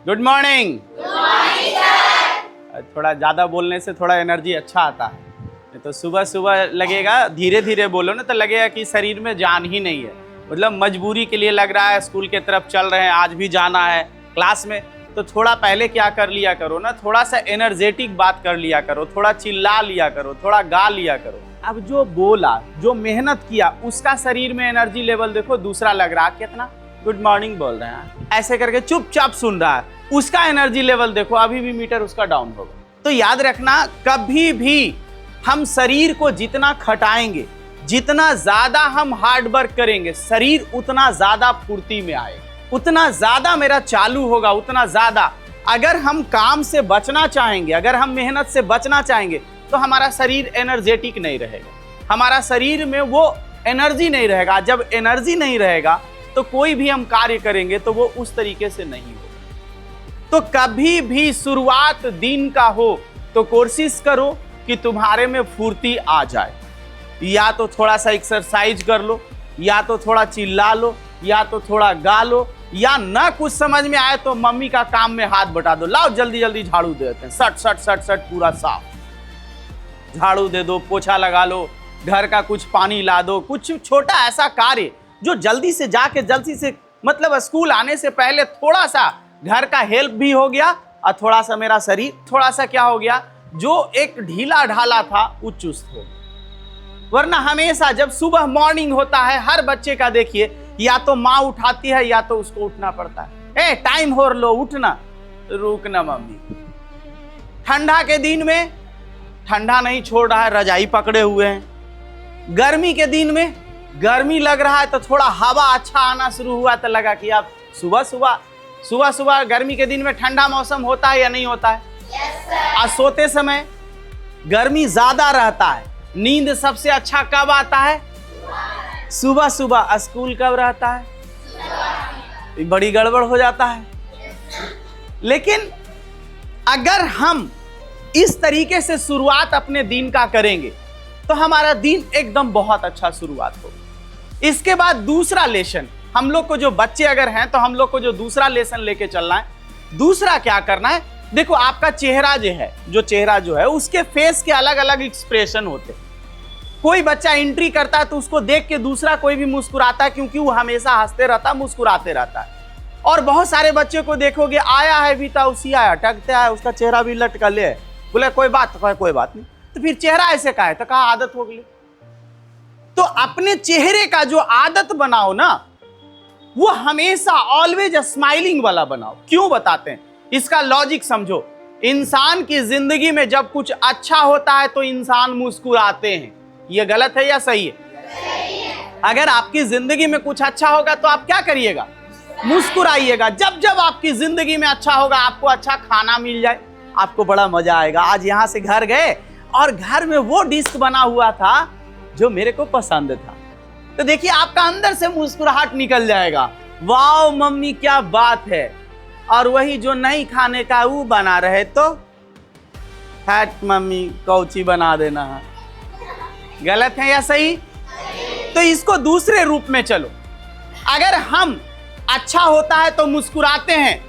Good morning. थोड़ा ज़्यादा बोलने से थोड़ा एनर्जी अच्छा आता है, नहीं तो सुबह सुबह लगेगा, धीरे धीरे बोलो ना तो लगेगा कि शरीर में जान ही नहीं है। मतलब मजबूरी के लिए लग रहा है, स्कूल के तरफ चल रहे हैं, आज भी जाना है क्लास में, तो थोड़ा पहले क्या कर लिया करो ना, थोड़ा सा एनर्जेटिक बात कर लिया करो, थोड़ा चिल्ला लिया करो, थोड़ा गा लिया करो। अब जो बोला, जो मेहनत किया, उसका शरीर में एनर्जी लेवल देखो दूसरा लग रहा है, कितना गुड मॉर्निंग बोल रहे हैं, ऐसे करके चुपचाप सुन रहा है, उसका एनर्जी लेवल देखो अभी भी मीटर उसका डाउन होगा। तो याद रखना, कभी भी हम शरीर को जितना खटाएंगे, जितना ज्यादा हम हार्ड वर्क करेंगे, शरीर उतना ज्यादा फुर्ती में आएगा, उतना ज्यादा मेरा चालू होगा, उतना ज्यादा। अगर हम काम से बचना चाहेंगे, अगर हम मेहनत से बचना चाहेंगे, तो हमारा शरीर एनर्जेटिक नहीं रहेगा, हमारा शरीर में वो एनर्जी नहीं रहेगा। जब एनर्जी नहीं रहेगा तो कोई भी हम कार्य करेंगे तो वो उस तरीके से नहीं होगा। तो कभी भी शुरुआत दिन का हो तो कोशिश करो कि तुम्हारे में फुर्ती आ जाए। या तो थोड़ा सा एक्सरसाइज कर लो, या तो थोड़ा चिल्ला लो, या तो थोड़ा गा लो, या ना कुछ समझ में आए तो मम्मी का काम में हाथ बटा दो, लाओ जल्दी जल्दी झाड़ू दे देते हैं, सट सट सट सट पूरा साफ, झाड़ू दे दो, पोछा लगा लो, घर का कुछ पानी ला दो, कुछ छोटा ऐसा कार्य जो जल्दी से जाके जल्दी से, मतलब स्कूल आने से पहले थोड़ा सा घर का हेल्प भी हो गया और थोड़ा सा मेरा शरीर थोड़ा सा क्या हो गया, जो एक ढीला ढाला था वो चुस्त हो। वरना हमेशा जब सुबह मॉर्निंग होता है, हर बच्चे का देखिए, या तो माँ उठाती है या तो उसको उठना पड़ता है, ए टाइम हो लो उठना, रुकना मम्मी। ठंडा के दिन में ठंडा नहीं छोड़ रहा है, रजाई पकड़े हुए हैं। गर्मी के दिन में गर्मी लग रहा है तो थोड़ा हवा अच्छा आना शुरू हुआ तो लगा कि अब सुबह सुबह गर्मी के दिन में ठंडा मौसम होता है या नहीं होता है? आज सोते समय गर्मी ज्यादा रहता है, नींद सबसे अच्छा कब आता है? सुबह सुबह। स्कूल कब रहता है? बड़ी गड़बड़ हो जाता है। लेकिन अगर हम इस तरीके से शुरुआत अपने दिन का करेंगे तो हमारा दिन एकदम बहुत अच्छा शुरुआत होगा। इसके बाद दूसरा लेसन, हम लोग को जो बच्चे अगर हैं तो हम लोग को जो दूसरा लेसन लेके चलना है, दूसरा क्या करना है, देखो आपका चेहरा जो है उसके फेस के अलग अलग एक्सप्रेशन होते हैं। कोई बच्चा एंट्री करता है तो उसको देख के दूसरा कोई भी मुस्कुराता है, क्योंकि वो हमेशा हंसते रहता है, मुस्कुराते रहता है। और बहुत सारे बच्चे को देखोगे, आया है भी तो उसी आया टकता है, उसका चेहरा भी लटका ले, बोले कोई बात नहीं, तो फिर चेहरा ऐसे का है तो कहा आदत हो गई। तो अपने चेहरे का जो आदत बनाओ ना, वो हमेशा ऑलवेज स्माइलिंग वाला बनाओ। क्यों बताते हैं, इसका लॉजिक समझो। इंसान की जिंदगी में जब कुछ अच्छा होता है तो इंसान मुस्कुराते हैं, ये गलत है या सही है? अगर आपकी जिंदगी में कुछ अच्छा होगा तो आप क्या करिएगा? मुस्कुराइएगा। जब जब आपकी जिंदगी में अच्छा होगा, आपको अच्छा खाना मिल जाए, आपको बड़ा मजा आएगा। आज यहाँ से घर गए और घर में वो डिश बना हुआ था जो मेरे को पसंद था, तो देखिए आपका अंदर से मुस्कुराहट निकल जाएगा, वाओ मम्मी क्या बात है। और वही जो नहीं खाने का वो बना रहे तो हैट मम्मी कौची बना देना है। गलत है या सही? तो इसको दूसरे रूप में चलो। अगर हम अच्छा होता है तो मुस्कुराते हैं,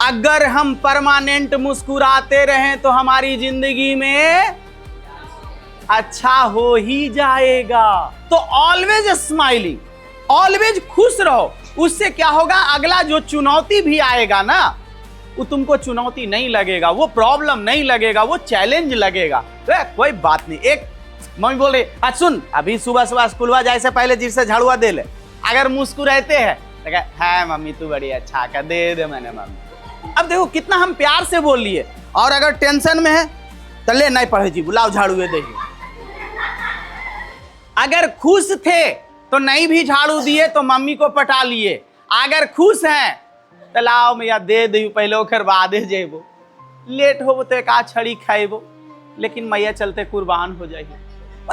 अगर हम परमानेंट मुस्कुराते रहें तो हमारी जिंदगी में अच्छा हो ही जाएगा। तो ऑलवेज स्माइलिंग, ऑलवेज खुश रहो। उससे क्या होगा, अगला जो चुनौती भी आएगा ना, वो तुमको चुनौती नहीं लगेगा, वो प्रॉब्लम नहीं लगेगा, वो चैलेंज लगेगा। कोई बात नहीं। एक मम्मी बोल रही, सुन अभी सुबह सुबह स्कूल जाए से पहले जिससे झाड़ुआ दे ले। अगर मुस्कुराते हैं तो है मम्मी तू बड़ी अच्छा कर दे मैंने मम्मी। अब देखो कितना हम प्यार से बोल लिए। और अगर टेंशन में है तो ले नहीं पढ़े जी, बुलाओ झाड़ुए दे। अगर खुश थे तो नहीं भी झाड़ू दिए तो मम्मी को पटा लिए। अगर खुश हैं तो लाओ मैया दे दी, पहले ओकर बादे जेबो, लेट हो तो एक आध छड़ी खाएबो, लेकिन मैया चलते कुर्बान हो जाइए।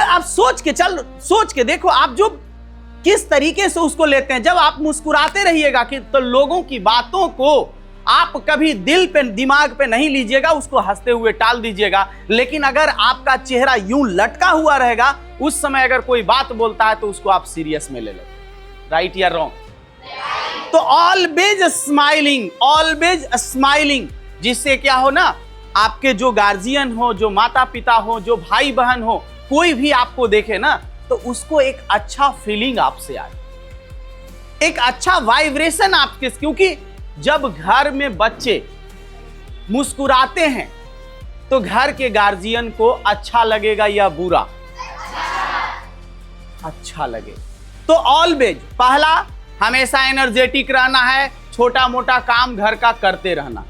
आप सोच के देखो, आप जो किस तरीके से उसको लेते हैं। जब आप मुस्कुराते रहिएगा कि तो लोगों की बातों को आप कभी दिल पे दिमाग पे नहीं लीजिएगा, उसको हंसते हुए टाल दीजिएगा। लेकिन अगर आपका चेहरा यूं लटका हुआ रहेगा, उस समय अगर कोई बात बोलता है तो उसको आप सीरियस में ले लो। राइट या रॉन्ग? तो ऑलवेज स्माइलिंग, जिससे क्या हो ना, आपके जो गार्जियन हो, जो माता पिता हो, जो भाई बहन हो, कोई भी आपको देखे ना तो उसको एक अच्छा फीलिंग आपसे आए, एक अच्छा वाइब्रेशन आपके, क्योंकि जब घर में बच्चे मुस्कुराते हैं तो घर के गार्जियन को अच्छा लगेगा या बुरा? अच्छा लगे। तो ऑलवेज, पहला, हमेशा एनर्जेटिक रहना है, छोटा मोटा काम घर का करते रहना,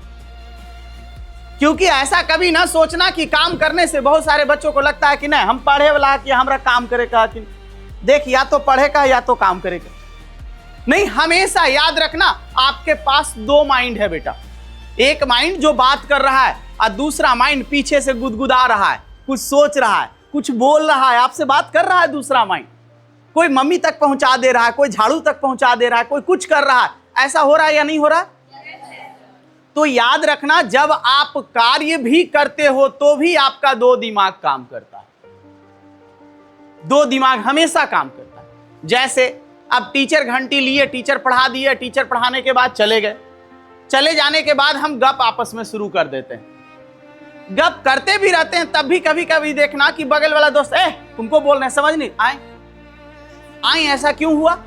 क्योंकि ऐसा कभी ना सोचना कि काम करने से, बहुत सारे बच्चों को लगता है कि नहीं हम पढ़े वाला कि हमारा काम करेगा, कि देख या तो पढ़ेगा या तो काम करेगा। नहीं, हमेशा याद रखना आपके पास दो माइंड है बेटा, एक माइंड जो बात कर रहा है और दूसरा माइंड पीछे से गुदगुदा रहा है, कुछ सोच रहा है, कुछ बोल रहा है, आपसे बात कर रहा है दूसरा माइंड, कोई मम्मी तक पहुंचा दे रहा है, कोई झाड़ू तक पहुंचा दे रहा है, कोई कुछ कर रहा है। ऐसा हो रहा है या नहीं हो रहा? तो याद रखना, जब आप कार्य भी करते हो तो भी आपका दो दिमाग काम करता है, दो दिमाग हमेशा काम करता है। जैसे अब टीचर घंटी लिए, टीचर पढ़ा दिए, टीचर पढ़ाने के बाद चले गए, चले जाने के बाद हम गप आपस में शुरू कर देते हैं, गप करते भी रहते हैं, तब भी कभी कभी देखना कि बगल वाला दोस्त, तुमको बोल रहे हैं समझ नहीं आए, ऐसा क्यों हुआ,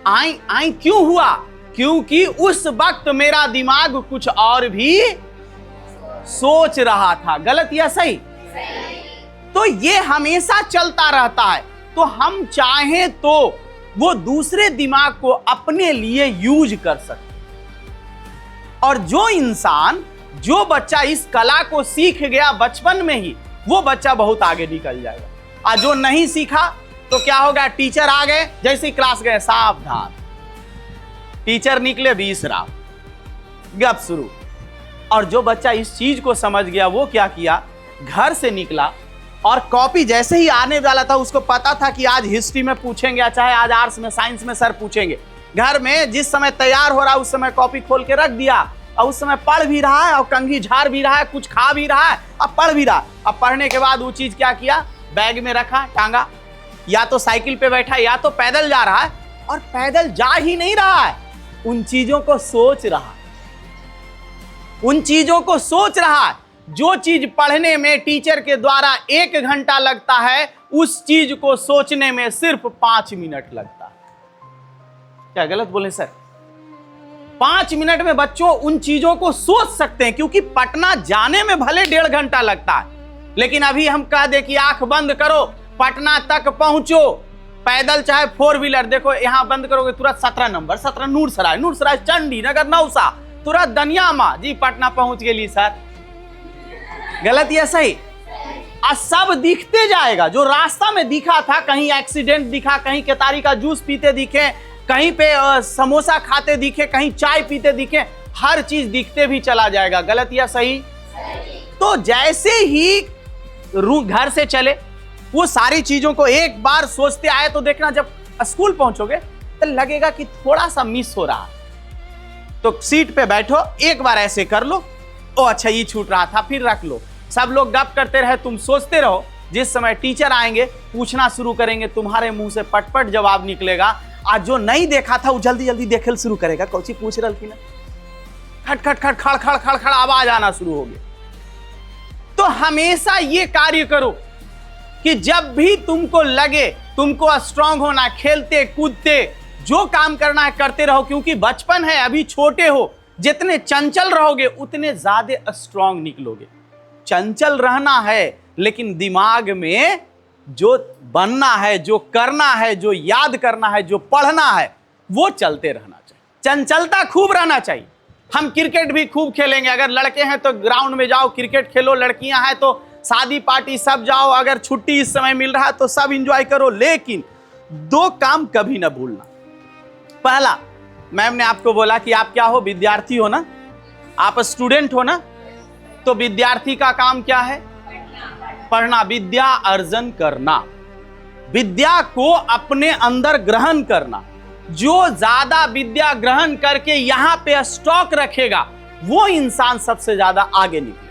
आए क्यों हुआ? क्योंकि उस वक्त मेरा दिमाग कुछ और भी सोच रहा था। गलत या सही? तो ये हमेशा चलता रहता है। तो हम चाहें तो वो दूसरे दिमाग को अपने लिए यूज कर सकते, और जो इंसान, जो बच्चा इस कला को सीख गया बचपन में ही, वो बच्चा बहुत आगे निकल जाएगा। और जो नहीं सीखा तो क्या होगा, टीचर आ गए, जैसे ही क्लास गए, सावधान, टीचर निकले 20 रात, गप शुरू। और जो बच्चा इस चीज को समझ गया, वो क्या किया, घर से निकला और कॉपी जैसे ही आने वाला था, उसको पता था कि आज हिस्ट्री में पूछेंगे, चाहे आज आर्ट्स में, साइंस में सर पूछेंगे, घर में जिस समय तैयार हो रहा है उस समय कॉपी खोल के रख दिया, और उस समय पढ़ भी रहा है और कंघी झाड़ भी रहा है, कुछ खा भी रहा है, अब पढ़ भी रहा। अब पढ़ने के बाद वो चीज क्या किया, बैग में रखा, टांगा, या तो साइकिल पे बैठा या तो पैदल जा रहा है, और पैदल जा ही नहीं रहा है, उन चीजों को सोच रहा है, उन चीजों को सोच रहा है। जो चीज पढ़ने में टीचर के द्वारा 1 घंटा लगता है, उस चीज को सोचने में सिर्फ 5 मिनट लगता है। क्या गलत बोले सर? 5 मिनट में बच्चों उन चीजों को सोच सकते हैं, क्योंकि पटना जाने में भले 1.5 घंटा लगता है, लेकिन अभी हम कह दे कि आंख बंद करो, पटना तक पहुंचो, पैदल चाहे 4 व्हीलर, देखो यहां बंद करोगे तुरंत 17 नंबर, 17 नूरसराय, नूरसराय चंडी नगर, नौसा, तुरंत दनियामा जी, पटना पहुंच गए सर। गलत या सही? सब दिखते जाएगा, जो रास्ता में दिखा था, कहीं एक्सीडेंट दिखा, कहीं केतारी का जूस पीते दिखे, कहीं पे समोसा खाते दिखे, कहीं चाय पीते दिखे, हर चीज दिखते भी चला जाएगा। गलत या सही? तो जैसे ही घर से चले, वो सारी चीजों को एक बार सोचते आए, तो देखना जब स्कूल पहुंचोगे तो लगेगा कि थोड़ा सा मिस हो रहा है, तो सीट पे बैठो, एक बार ऐसे कर लो, ओ अच्छा ये छूट रहा था, फिर रख लो। सब लोग गप करते रहे, तुम सोचते रहो, जिस समय टीचर आएंगे पूछना शुरू करेंगे, तुम्हारे मुंह से पटपट जवाब निकलेगा। आज जो नहीं देखा था वो जल्दी जल्दी देखल शुरू करेगा, कौची पूछ रही थी ना, खट खट खट खड़ खड़ खड़ खड़ आवाज आना शुरू हो गया। तो हमेशा ये कार्य करो कि जब भी तुमको लगे तुमको स्ट्रांग होना, खेलते कूदते जो काम करना है करते रहो, क्योंकि बचपन है, अभी छोटे हो, जितने चंचल रहोगे उतने ज्यादा स्ट्रांग निकलोगे। चंचल रहना है, लेकिन दिमाग में जो बनना है, जो करना है, जो याद करना है, जो पढ़ना है, वो चलते रहना चाहिए। चंचलता खूब रहना चाहिए। हम क्रिकेट भी खूब खेलेंगे, अगर लड़के हैं तो ग्राउंड में जाओ क्रिकेट खेलो, लड़कियां हैं तो शादी पार्टी सब जाओ, अगर छुट्टी इस समय मिल रहा है तो सब एंजॉय करो, लेकिन 2 काम कभी ना भूलना। पहला, मैम ने आपको बोला कि आप क्या हो, विद्यार्थी हो ना, आप स्टूडेंट हो ना, तो विद्यार्थी का काम क्या है, पढ़ना, विद्या अर्जन करना, विद्या को अपने अंदर ग्रहण करना। जो ज्यादा विद्या ग्रहण करके यहां पे स्टॉक रखेगा, वो इंसान सबसे ज्यादा आगे निकलेगा।